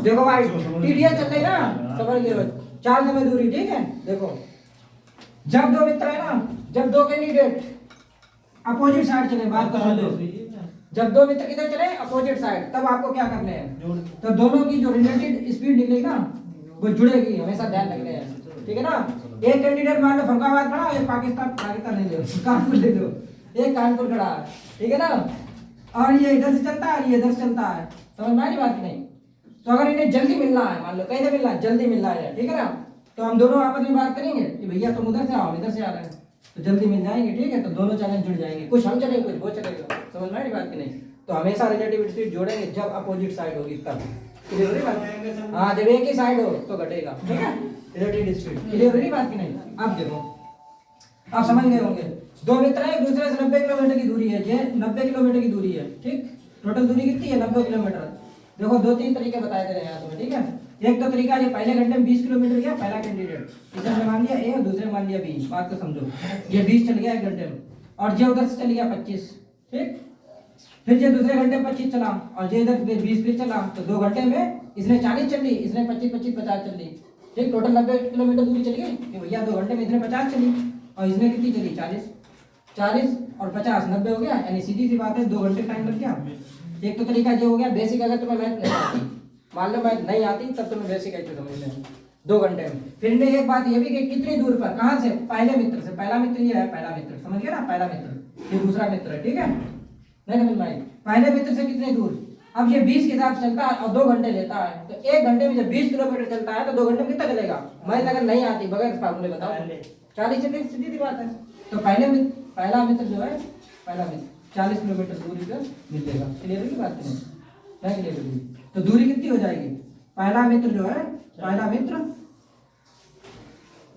देखो भाई टीडीएस चल रही ना, समझ गए, 4 समय दूरी, ठीक है। देखो जब दो मित्र है ना, जब दो कैंडिडेट अपोजिट साइड चले, बात को समझो, जब दो मित्र किधर चले अपोजिट साइड, तब आपको क्या करना है, तो दोनों की जो रिलेटेड स्पीड निकलेगी ना वो जुड़ेगी, हमेशा ध्यान रखना है, ठीक है ना। एक कैंडिडेट मान लो फरुखाबाद खड़ा, एक पाकिस्तान नहीं ले लो, कानपुर ले लो, एक कानपुर खड़ा है, ठीक है ना, और ये इधर से चलता है, ये इधर से चलता है, समझ में आ रही बात की नहीं। तो अगर इन्हें जल्दी मिलना है, मान लो कैसे मिलना है, जल्दी मिलना है, ठीक है ना, तो हम दोनों आपस में बात करेंगे कि भैया तुम उधर से आओ, इधर से आ रहे हैं, तो जल्दी मिल जाएंगे, ठीक है। तो दोनों चैलेंज जुड़ जाएंगे, कुछ हम चलेंगे कुछ वो चलेगा, समझ में आ रही बात की नहीं। तो हमेशा रिलेटिव स्पीड जोड़ेंगे जब अपोजिट साइड होगी तब, क्लियर हो रही बात। हाँ जब एक ही साइड हो तो घटेगा, ठीक है, रिलेटिव स्पीड, क्लियर हो रही बात की नहीं। अब देखो आप समझ गए होंगे, दो मित्र हैं, एक दूसरे से 90 किलोमीटर की दूरी है, ये 90 किलोमीटर की दूरी है, ठीक, टोटल दूरी कितनी है 90 किलोमीटर। देखो 2-3 तरीके बताए दे रहे हैं यहाँ तुम्हें, ठीक है। एक तो तरीका ये पहले घंटे में 20 किलोमीटर गया पहला कैंडिडेट, इधर मान लिया ए और दूसरे मान लिया बी, बात को समझो, ये 20 चल गया एक घंटे में, और ये उधर से चल गया 25, ठीक, फिर ये दूसरे घंटे 25 चला और ये इधर 20 फिर चला, तो 2 घंटे में इसने 40 चल ली, इसने 25-25 50 चल ली, ठीक, टोटल 90 किलोमीटर दूरी चली गई कि भैया 2 घंटे में इसने 50 चली और इसने कितनी चली 40 और 50 90 हो गया, यानी सीधी सी बात है 2 घंटे टाइम लग गया। एक तो तरीका ये हो गया बेसिक, अगर तुम्हें मैथ नहीं आती, मान लो मैथ नहीं आती तब तुम्हें बेसिक ऐसे समझ लें 2 घंटे में। फिर इन्हें एक बात ये भी कि कितनी दूर पर, कहाँ से, पहले मित्र से, पहला मित्र ये है, पहला मित्र समझ गया ना, पहला मित्र ये दूसरा मित्र है, ठीक है, नहीं समझ में आई, पहले मित्र से कितनी दूर। अब ये 20 के हिसाब से चलता है और 2 घंटे लेता है, तो 1 घंटे में जब 20 किलोमीटर चलता है तो 2 घंटे में कितना चलेगा, मैथ अगर नहीं आती बगैर फार्मूले बताओ 40 चलेगी, सीधी सी बात है। तो पहला मित्र जो है, पहला मित्र 40 किलोमीटर दूरी पर मिलेगा, क्लियर है की बात नहीं क्लियर होगी। तो दूरी कितनी हो जाएगी, पहला मित्र जो है, पहला मित्र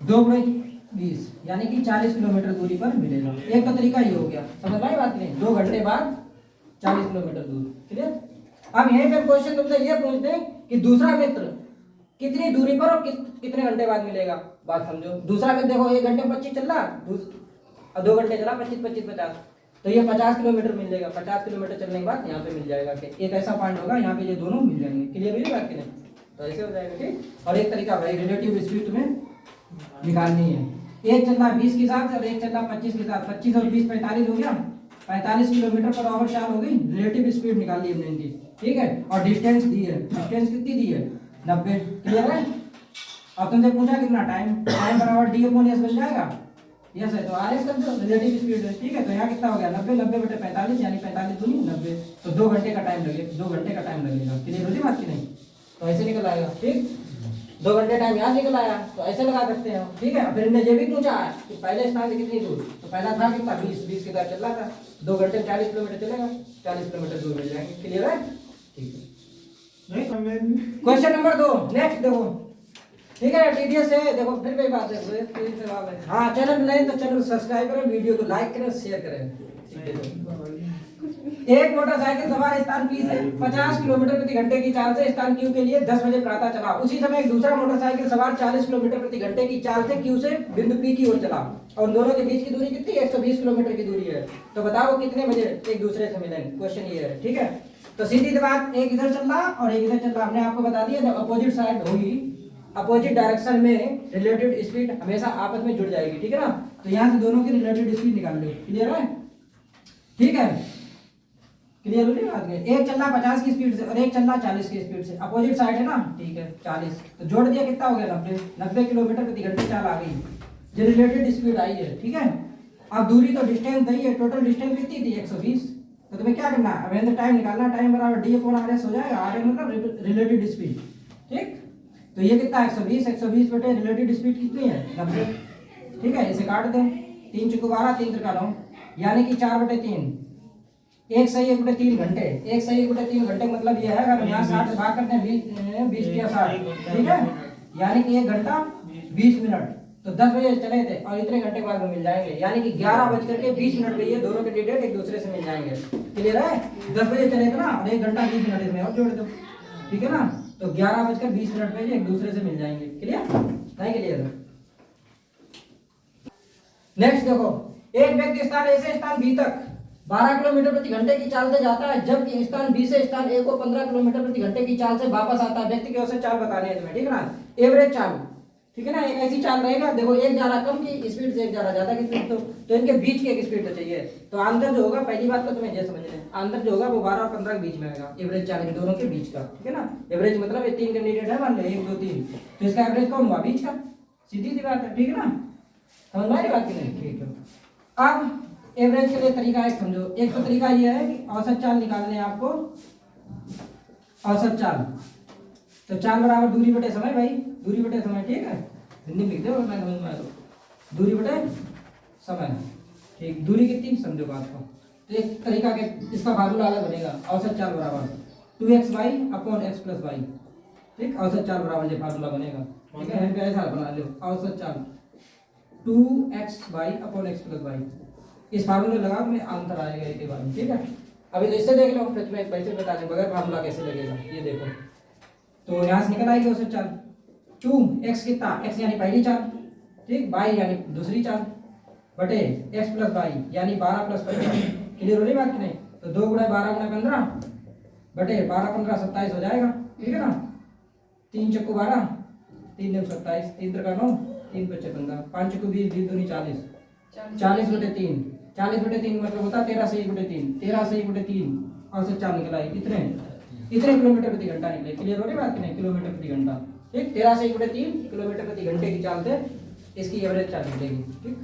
2/20 यानी कि 40 किलोमीटर दूरी पर मिलेगा। एक तो तरीका ये हो गया, समझ आई बात नहीं, 2 घंटे बाद 40 किलोमीटर दूर, क्लियर। अब यहीं पे क्वेश्चन तुमसे ये पूछते हैं कि दूसरा मित्र कितनी दूरी पर और कितने घंटे बाद मिलेगा, बात समझो। दूसरा मित्र देखो 1 घंटे में 25 चल रहा और 2 घंटे चला 25-25 50, तो ये 50 किलोमीटर मिलेगा, 50 किलोमीटर चलने के बाद यहाँ पे मिल जाएगा कि एक ऐसा पॉइंट होगा यहाँ पे ये दोनों मिल जाएंगे, क्लियर हुई बात की नहीं। तो ऐसे हो जाएगा, ठीक। और एक तरीका भाई रिलेटिव स्पीड तुम्हें निकालनी है, एक चल रहा 20 के हिसाब से और एक चल रहा 25 के साथ, 25 और 20 45 हो गया, 45 किलोमीटर पर आवर चाल हो गई, रिलेटिव स्पीड निकाल ली हमने इनकी, ठीक है। और डिस्टेंस दी है, डिस्टेंस कितनी दी है 90, क्लियर है। अब तुमसे पूछा कितना टाइम बराबर d/s बन जाएगा, यस है, तो RS कर दो, रिलेटिव स्पीड है, ठीक है। तो यहाँ कितना हो गया 90/45 यानी 45 दूनी 90, तो 2 घंटे का टाइम लगेगा, 2 घंटे का टाइम लगेगा, क्लियर होती बात की नहीं। तो ऐसे निकल आएगा, ठीक, 2 घंटे टाइम यहाँ निकल आया, तो ऐसे लगा सकते हैं, ठीक है। फिर इन्हें ये भी पूछा है कि पहले स्थान से कितनी दूर, तो पहला था कितना 20 के साथ चल रहा था, 2 घंटे में 40 किलोमीटर चलेगा, 40 किलोमीटर दूर मिल जाएंगे, क्लियर है, ठीक है। क्वेश्चन नंबर 2 नेक्स्ट देखो, ठीक है, टीडीएस है, देखो फिर वही बात है, हाँ चैनल नए तो चैनल सब्सक्राइब करें, वीडियो को लाइक करें, शेयर करें। एक मोटरसाइकिल सवार स्थान P से 50 किलोमीटर प्रति घंटे की चाल से स्थान Q के लिए 10 बजे प्रातः चला। उसी समय एक दूसरा मोटरसाइकिल सवार 40 किलोमीटर प्रति घंटे की चाल से Q से बिंदु P की ओर चला और दोनों के बीच की दूरी कितनी 120 किलोमीटर की दूरी है। तो बताओ कितने बजे एक दूसरे से मिलेंगे, क्वेश्चन ये है, ठीक है। तो सीधी बात, एक इधर चल रहा और एक इधर चल रहा, हमने आपको बता दिया जब अपोजिट साइड होगी, अपोजिट डायरेक्शन में रिलेटिव स्पीड हमेशा आपस में जुड़ जाएगी, ठीक है ना। तो यहाँ से दोनों की रिलेटिव स्पीड निकाल लो, क्लियर है, ठीक है, क्लियर हो रही बात में। एक चल रहा 50 की स्पीड से और एक चल रहा 40 की स्पीड से, अपोजिट साइड है ना, ठीक है 40, तो जोड़ दिया कितना हो गया 90 किलोमीटर प्रति घंटे चाल आ गई, जो रिलेटेड स्पीड आई है, ठीक है। अब दूरी तो डिस्टेंस दी है, टोटल डिस्टेंस कितनी थी 120, तो तुम्हें क्या करना है, अब टाइम निकालना, टाइम बराबर d/RS हो जाएगा, RS मतलब रिलेटेड स्पीड, ठीक। तो ये कितना 120 बटे रिलेटेड स्पीड कितनी है 90, ठीक है। इसे काट दो, 3 × 12 3 × 9 यानी कि 4/3, एक सही 1/3 घंटे, एक सही 1/3 घंटे मतलब ये है, अगर यहाँ 60 से भाग करते हैं 20 या 60, ठीक है, यानी कि 1 घंटा 20 मिनट, तो 10 बजे चले थे और इतने घंटे बाद में मिल जाएंगे, यानी कि 11:20 पे ये दोनों कैंडिडेट एक दूसरे से मिल जाएंगे, क्लियर है। 10 बजे चले थे ना और 1 घंटा 20 मिनट इसमें और जोड़ दो, ठीक है ना, तो 11:20 पे ये एक दूसरे से मिल जाएंगे, क्लियर नहीं, क्लियर। नेक्स्ट देखो, एक व्यक्ति स्थान A से स्थान B तक 12 किलोमीटर प्रति घंटे की चाल से जाता है, जबकि स्थान बी से स्थान ए को 15 किलोमीटर प्रति घंटे की चाल से वापस आता है। व्यक्ति की ओर से चाल बतानी है तुम्हें, ठीक है ना, एवरेज चाल, ठीक है ना। एक ऐसी चाल रहेगा, देखो एक जा रहा कम की स्पीड से एक जा रहा ज्यादा की स्पीड, तो इनके बीच की एक स्पीड तो चाहिए। तो आंतर जो होगा, पहली बात तो तुम्हें ये समझना है, आंतर जो होगा वो 12 और 15 के बीच में आएगा, एवरेज चाल इन दोनों के बीच का, ठीक है ना। एवरेज मतलब ये 3 कैंडिडेट है, मान लो 1 2 3, तो इसका एवरेज कौन हुआ, बीच का, सीधी सी बात है, ठीक है ना। समझ में आई बात की नहीं, ठीक है। अब एवरेज के लिए तरीका एक समझो, एक तो तरीका ये है कि औसत चाल निकालने हैं आपको, औसत चाल, तो चाल बराबर दूरी बटे समय भाई, दूरी बटे समय, ठीक है, हिंदी में लिख दो वरना समझ में आए तो, दूरी बटे समय, ठीक, दूरी कितनी समझो बात को। तो एक तरीका के इसका फार्मूला अलग बनेगा, औसत चाल बराबर 2xy upon x plus Y, ठीक, औसत चाल बराबर ये फार्मूला बनेगा, ठीक है, यहीं पे ऐसा बना लो, औसत चाल 2xy upon x plus Y, इस फार्मूले लगा तुम्हें आंसर आएगा एक बार में, ठीक है। अभी तो इससे देख लो, फिर तुम्हें वैसे बता दें बगैर फार्मूला कैसे लगेगा, ये देखो, तो यहाँ से निकल आएगी औसत चाल 2x कितना, x यानी पहली चाल, ठीक, y यानी दूसरी चाल, बटे x प्लस वाई यानी 12 प्लस 15, क्लियर हो रही बात की नहीं, तो 2 गुणा 12 गुणा 15 बटे 12 15 27 हो जाएगा, ठीक है ना, 3 चक्कू 12, 3 9 27, 3 3 9, 3 5 15, 5 चक्कू 20, 20 दूनी 40, 40 बटे 3, 40 बटे 3 मतलब होता है 13 से 1 बटे 3, 13 से 1 बटे 3, औसत चाल निकल आई इतने किलोमीटर प्रति घंटा निकले, क्लियर हो रही बात की नहीं, किलोमीटर प्रति घंटा, ठीक, 13 से 1 बटे 3 किलोमीटर प्रति घंटे की चाल से इसकी एवरेज चाल निकलेगी, ठीक।